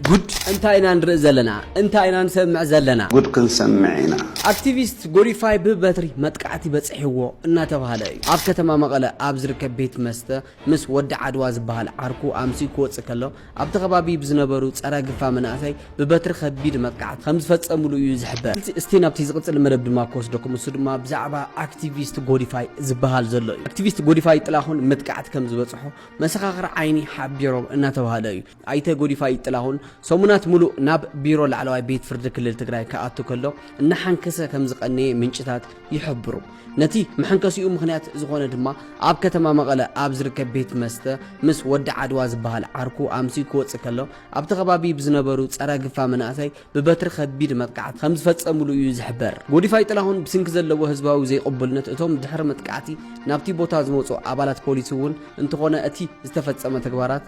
ጉድ እንታይና ንርኢ ዘለና እንታይና ንሰምዕ ዘለና ጉድ ክንሰምዕና አክቲቪስት ጎዲፋይ በበትሪ መጥቃዕቲ በጽሕዎ እናተባሃለ እዩ ኣብ ከተማ መቐለ ኣብ ዝርከብ ቤት መስተ ምስ ወዲ ዓድዋ ዝበሃል ዓርኩ ኣምሲ ክወጽእ ከሎ ኣብቲ ከባቢ ብዝነበሩ ጸረ ግፋ መናእሰይ በበትሪ ከቢድ መጥቃዕቲ ከም ዝፈጸሙሉ እዩ ዝሕበር እስቲ ናብቲ ዝቕጽል መደብ ድማ ክወስደኩም እሱ ድማ ብዛዕባ አክቲቪስት ጎዲፋይ ዝበሃል ዘሎ እዩ አክቲቪስት ጎዲፋይ ጥላሁን መጥቃዕቲ ከም ዝበጽሖ መሰኻኽሪ ዓይኒ ሓቢሮም እናተባሃለ እዩ አይተ ጎዲፋይ ጥላሁን ሰሙናት ሙሉ ናብ ቢሮ ላዕለዋይ ቤት ፍርድ ክልል ትግራይ ከኣቱ ከሎ እናሓንከሰ ከም ዝቐነየ ምንጭታት ይሕብሩ ነቲ መሐንከሲኡ ምኽንያት ዝኾነ ድማ ኣብ ከተማ መቐለ ኣብ ዝርከብ ቤት መስተ ምስ ወዲ ዓድዋ ዝበሃል ዓርኩ ኣምሲ ክወጽእ ከሎ ኣብቲ ከባቢ ብዝነበሩ ጸረ ግፋ መናእሰይ በበትሪ ከቢድ መጥቃዕቲ ከም ዝፈጸሙሉ እዩ ዝሕበር ጎዲፋይ ጥላሁን ብስንኪ ዘለዎ ህዝባዊ ዘይቕበልነት እቶም ድሕሪ መጥቃዕቲ ናብቲ ቦታ ዝመጹ ኣባላት ፖሊስ እውን እንትኾነ እቲ ዝተፈጸመ ተግባራት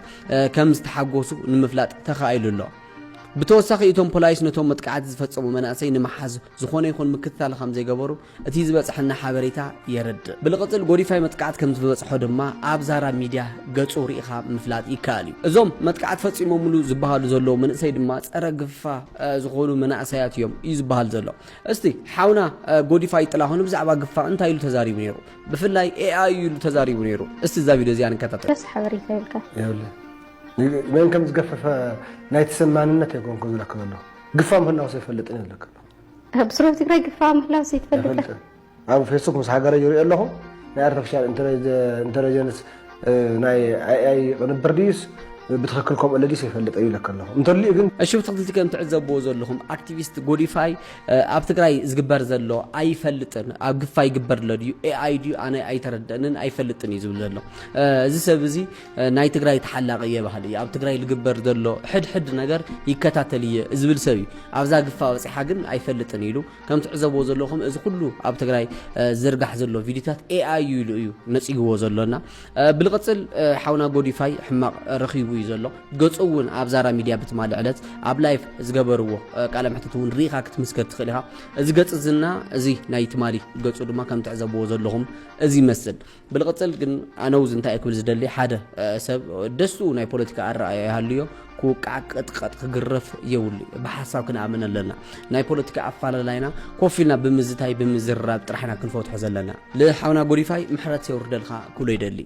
ከም ዝተሓጎሱ ንምፍላጥ ተኻኢሉሎ ብተወሳኺ እቶም ፖሊስ ነቶም መጥቃዕቲ ዝፈጸሙ መናእሰይ ንመሓዝ ዝኾነ ይኹን ምክትታል ከም ዘይገበሩ እቲ ዝበጽሐና ሓበሬታ የረድእ ብልቕጽል ጎዲፋይ መጥቃዕቲ ከም ዝበጽሖ ድማ ኣብ ዛራ ሚድያ ገጹ ሪኢኻ ምፍላጥ ይከኣል እዩ እዞም መጥቃዕቲ ፈጺሞምሉ ዝበሃሉ ዘለዉ መንእሰይ ድማ ጸረ ግፋ ዝኾኑ መናእሰያት እዮም እዩ ዝበሃል ዘሎ እስቲ ሓውና ጎዲፋይ ጥላሁን ብዛዕባ ግፋ እንታይ ኢሉ ተዛሪቡ ነይሩ ብፍላይ ኤአይ ኢሉ ተዛሪቡ ነይሩ እስቲ እዛ ቪድዮ እዚኣ ንከታተል بس ሓበሬታ ይልካ من كم زقفف نايت سمانነት يكون كذا لك الله قفام هنا وسيفلطني لك بصروف تقرا قفام هنا وسيفلط ابو فيسبوك مس حاجه يوري لهم نعرف شال انتليجنس ناي اي برديس بتخكلكم الذي سيفلط اي لك الله انت اللي ግን እሺ ብትክልቲ ከም ትዕዘብዎ ዘለኹም አክቲቪስት ጎዲፋይ ኣብ ትግራይ ዝግበር ዘሎ ኣይፈልጥን ኣብ ግፋ ይግበር ለድዩ ኤአይ ዲ ኣነ ኣይተረደንን ኣይፈልጥን ይዝብል ዘሎ እዚ ሰብ እዚ ናይ ትግራይ ተሓላቀ የባህል እዩ ኣብ ትግራይ ዝግበር ዘሎ ሕድሕድ ነገር ይከታተል እዩ ዝብል ሰብ እዩ ኣብዛ ግፋ ወጽሓ ግን ኣይፈልጥን ኢሉ ከም ትዕዘብዎ ዘለኹም እዚ ኩሉ ኣብ ትግራይ ዝርጋሕ ዘሎ ቪዲዮታት ኤአይ ኢሉ እዩ ነጽይዎ ዘሎና ብልቕጽል ሓውና ጎዲፋይ ሕማቕ ረኺቡ ዘሎ ገጹውን ኣብ ዛራ ሚድያ ብትማል ዕለት ኣብ ላይፍ ዝገበርዎ ቃለ መሕተቱን ሪኻ ክትምስከር ትኽእል ኢኻ እዚ ገጽ ዝና እዚ ናይ ትማሊ ገጹ ድማ ከም ትዕዘብዎ ዘለኹም እዚ ይመስል ብልቕጽል ግን ኣነውዝ እንታይ ክብል ዝደሊ ሓደ ሰብ ደሱ ናይ ፖለቲካ ኣረኣያ ይሃልዮ ኩቃቅጥቅጥ ክግረፍ የውል በሐሳብ ክንኣምን ኣለና ናይ ፖለቲካ ኣፋላላይና ኮፊልና ብምዝታይ ብምዝራብ ጥራሕና ክንፈትሖ ዘለና ለሓውና ጎዲፋይ ምሕረት የውርደልካ ኩሉ ይደሊ